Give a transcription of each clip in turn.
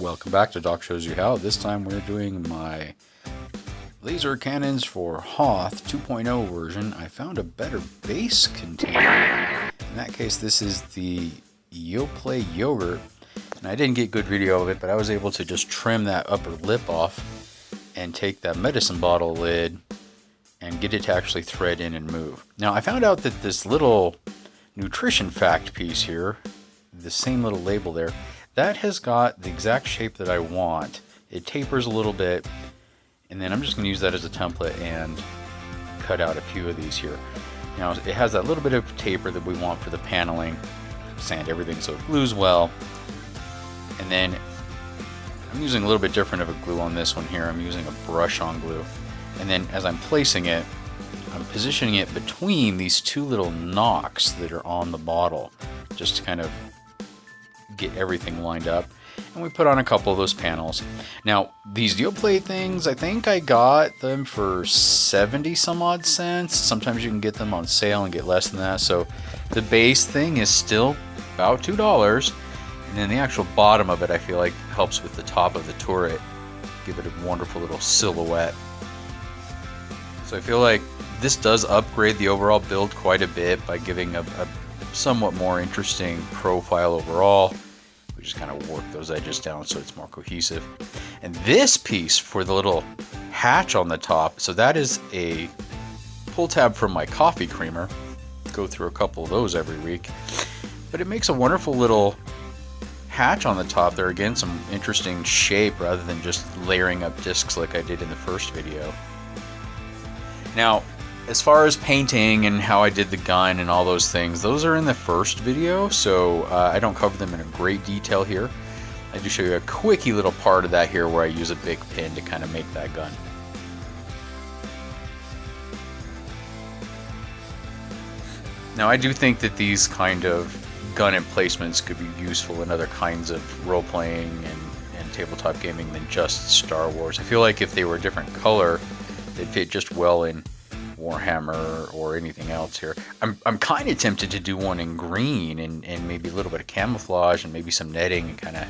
Welcome back to Doc Shows You How. This time we're doing my laser cannons for Hoth 2.0 version. I found a better base container. In that case, this is the Yoplait Yogurt. And I didn't get good video of it, but I was able to just trim that upper lip off and take that medicine bottle lid and get it to actually thread in and move. Now, I found out that this little nutrition fact piece here, the same little label there, that has got the exact shape that I want. It tapers a little bit, and then I'm just going to use that as a template and cut out a few of these here. Now, it has that little bit of taper that we want for the paneling, sand everything so it glues well. And then I'm using a little bit different of a glue on this one here. I'm using a brush on glue. And then as I'm placing it, I'm positioning it between these two little knocks that are on the bottle, just to kind of get everything lined up. And we put on a couple of those panels. Now, these Yoplait things, I think I got them for 70 some odd cents. Sometimes you can get them on sale and get less than that. So the base thing is still about $2. And then the actual bottom of it, I feel like, helps with the top of the turret. Give it a wonderful little silhouette. So I feel like this does upgrade the overall build quite a bit by giving a somewhat more interesting profile overall. We just kind of work those edges down so it's more cohesive. And this piece for the little hatch on the top, so that is a pull tab from my coffee creamer. Go through a couple of those every week. But it makes a wonderful little hatch on the top there. Again, some interesting shape rather than just layering up discs like I did in the first video. Now, as far as painting and how I did the gun and all those things, those are in the first video, so I don't cover them in a great detail here. I do show you a quickie little part of that here where I use a big pin to kind of make that gun. Now, I do think that these kind of gun emplacements could be useful in other kinds of role-playing and tabletop gaming than just Star Wars. I feel like if they were a different color, they'd fit just well in Warhammer or anything else here. I'm kind of tempted to do one in green and maybe a little bit of camouflage and maybe some netting and kind of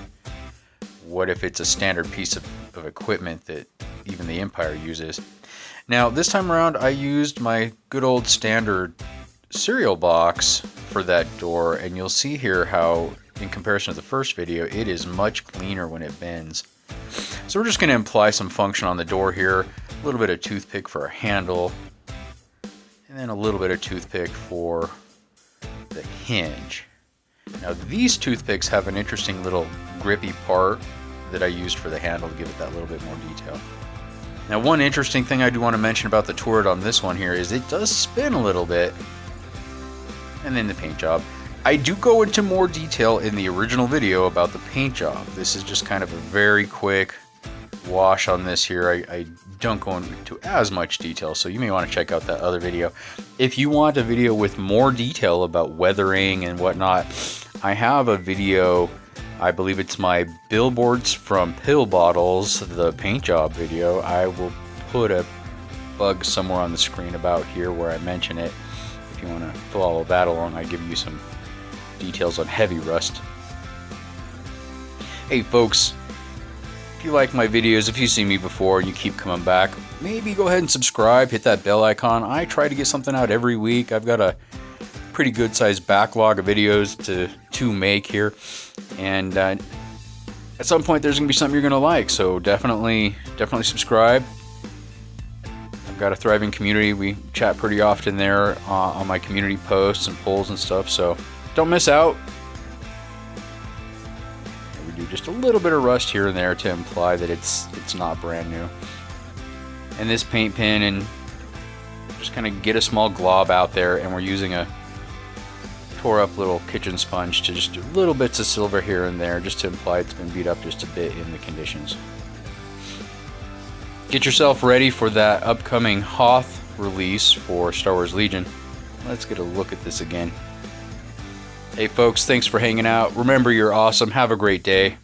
what if it's a standard piece of equipment that even the Empire uses. Now this time around I used my good old standard cereal box for that door, and you'll see here how in comparison to the first video it is much cleaner when it bends. So we're just going to apply some function on the door here, a little bit of toothpick for a handle, and then a little bit of toothpick for the hinge. Now these toothpicks have an interesting little grippy part that I used for the handle to give it that little bit more detail. Now one interesting thing I do want to mention about the turret on this one here is it does spin a little bit. And then the paint job. I do go into more detail in the original video about the paint job. This is just kind of a very quick wash on this here. I don't go into as much detail, so you may want to check out that other video. If you want a video with more detail about weathering and whatnot, I have a video, I believe it's my billboards from pill bottles, the paint job video. I will put a bug somewhere on the screen about here where I mention it. If you want to follow that along, I give you some details on heavy rust. Hey folks, if you like my videos, if you've seen me before and you keep coming back, maybe go ahead and subscribe, hit that bell icon. I try to get something out every week. I've got a pretty good sized backlog of videos to make here, and at some point there's gonna be something you're gonna like, so definitely subscribe. I've got a thriving community. We chat pretty often there on my community posts and polls and stuff, so don't miss out. We do just a little bit of rust here and there to imply that it's not brand new. And this paint pen, and just kind of get a small glob out there, and we're using a tore up little kitchen sponge to just do little bits of silver here and there just to imply it's been beat up just a bit in the conditions. Get yourself ready for that upcoming Hoth release for Star Wars Legion. Let's get a look at this again. Hey folks, thanks for hanging out. Remember, you're awesome. Have a great day.